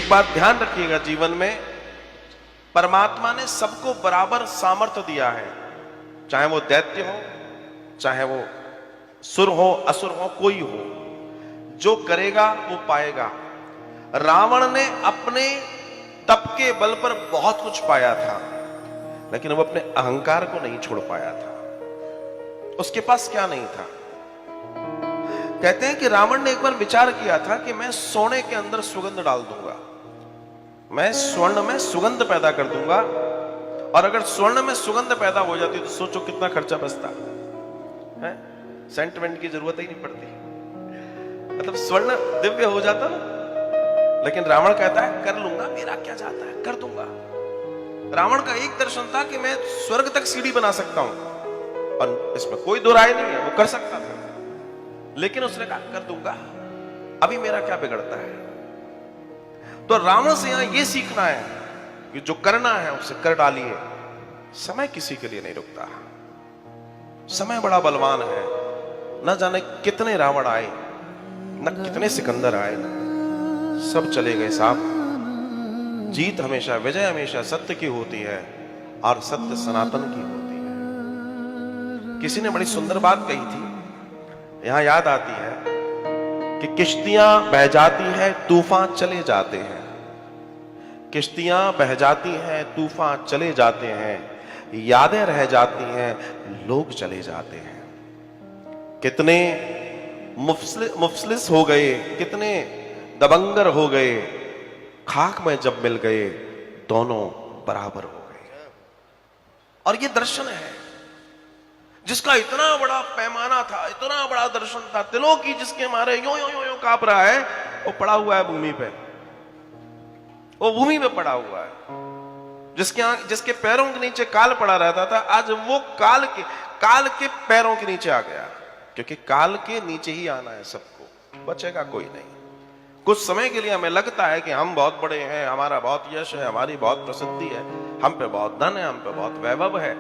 एक बात ध्यान रखिएगा, जीवन में परमात्मा ने सबको बराबर सामर्थ्य दिया है, चाहे वो दैत्य हो, चाहे वो सुर हो, असुर हो, कोई हो, जो करेगा वो पाएगा। रावण ने अपने तप के बल पर बहुत कुछ पाया था, लेकिन वो अपने अहंकार को नहीं छोड़ पाया था। उसके पास क्या नहीं था? कहते हैं कि रावण ने एक बार विचार किया था कि मैं सोने के अंदर सुगंध डाल दूंगा, मैं स्वर्ण में सुगंध पैदा कर दूंगा, और अगर स्वर्ण में सुगंध पैदा हो जाती तो सोचो कितना खर्चा बचता है। सेंटिमेंट की जरूरत ही नहीं पड़ती, मतलब स्वर्ण दिव्य हो जाता ना। लेकिन रावण कहता है कर लूंगा, मेरा क्या जाता है, कर दूंगा। रावण का एक दर्शन था कि मैं स्वर्ग तक सीढ़ी बना सकता हूं, और इसमें कोई दो राय नहीं है, वो कर सकता था। लेकिन उसने कहा कर दूंगा, अभी मेरा क्या बिगड़ता है। तो रावण से यहां यह सीखना है कि जो करना है उसे कर डालिए। समय किसी के लिए नहीं रुकता, समय बड़ा बलवान है। न जाने कितने रावण आए, न कितने सिकंदर आए, सब चले गए साहब। जीत हमेशा, विजय हमेशा सत्य की होती है, और सत्य सनातन की होती है। किसी ने बड़ी सुंदर बात कही थी, यहां याद आती है कि किश्तियां बह जाती हैं, तूफान चले जाते हैं। किश्तियां बह जाती हैं, तूफान चले जाते हैं, यादें रह जाती हैं, लोग चले जाते हैं। कितने मुफलिस हो गए, कितने दबंगर हो गए, खाक में जब मिल गए दोनों बराबर हो गए। और ये दर्शन है जिसका इतना बड़ा पैमाना था, इतना बड़ा दर्शन था, तिलों की जिसके मारे यो यो यो यो कांप रहा है, वो पड़ा हुआ है भूमि पे, वो भूमि पे पड़ा हुआ है। जिसके पैरों के नीचे काल पड़ा रहता था, आज वो काल के पैरों के नीचे आ गया, क्योंकि काल के नीचे ही आना है सबको, बचेगा कोई नहीं। कुछ समय के लिए हमें लगता है कि हम बहुत बड़े हैं, हमारा बहुत यश है, हमारी बहुत प्रसिद्धि है, हम पे बहुत धन है, हम पे बहुत वैभव है।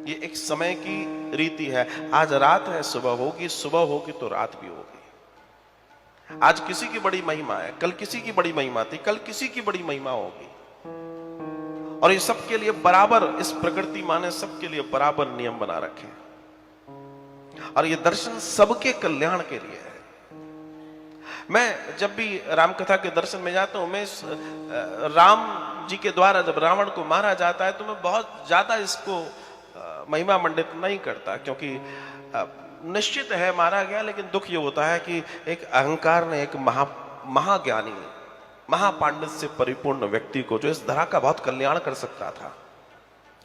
ये एक समय की रीति है। आज रात है, सुबह होगी, सुबह होगी तो रात भी होगी। आज किसी की बड़ी महिमा है, कल किसी की बड़ी महिमा थी, कल किसी की बड़ी महिमा होगी। और ये सबके लिए बराबर, इस प्रकृति माँ ने सबके लिए बराबर नियम बना रखे, और ये दर्शन सबके कल्याण के लिए है। मैं जब भी रामकथा के दर्शन में जाता हूं, मैं राम जी के द्वारा जब रावण को मारा जाता है तो मैं बहुत ज्यादा इसको महिमा मंडित नहीं करता, क्योंकि निश्चित है मारा गया, लेकिन दुख ये होता है कि एक अहंकार ने एक महाज्ञानी, महापांडित से परिपूर्ण व्यक्ति को, जो इस धरा का बहुत कल्याण कर सकता था,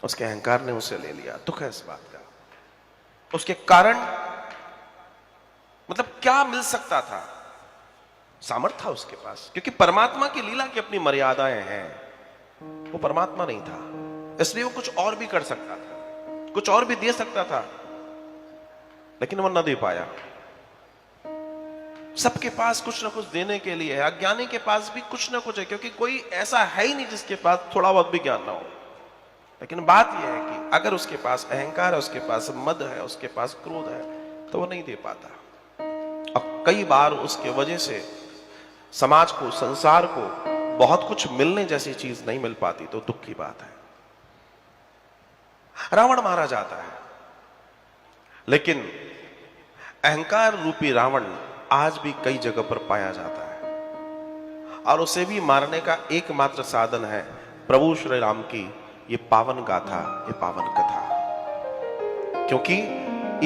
उसके अहंकार ने उसे ले लिया। दुख है इस बात का। उसके कारण मतलब क्या मिल सकता था? सामर्थ्य था उसके पास, क्योंकि परमात्मा की लीला की अपनी मर्यादाएं हैं। वो परमात्मा नहीं था, इसलिए वो कुछ और भी कर सकता था, कुछ और भी दे सकता था, लेकिन वो न दे पाया। सबके पास कुछ ना कुछ देने के लिए है, अज्ञानी के पास भी कुछ ना कुछ है, क्योंकि कोई ऐसा है ही नहीं जिसके पास थोड़ा बहुत भी ज्ञान ना हो। लेकिन बात यह है कि अगर उसके पास अहंकार है, उसके पास मद है, उसके पास क्रोध है, तो वो नहीं दे पाता। अब कई बार उसके वजह से समाज को, संसार को बहुत कुछ मिलने जैसी चीज नहीं मिल पाती, तो दुख की बात है। रावण मारा जाता है, लेकिन अहंकार रूपी रावण आज भी कई जगह पर पाया जाता है, और उसे भी मारने का एकमात्र साधन है प्रभु श्री राम की ये पावन गाथा, ये पावन कथा, क्योंकि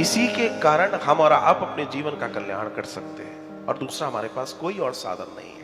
इसी के कारण हम और आप अपने जीवन का कल्याण कर सकते हैं, और दूसरा हमारे पास कोई और साधन नहीं है।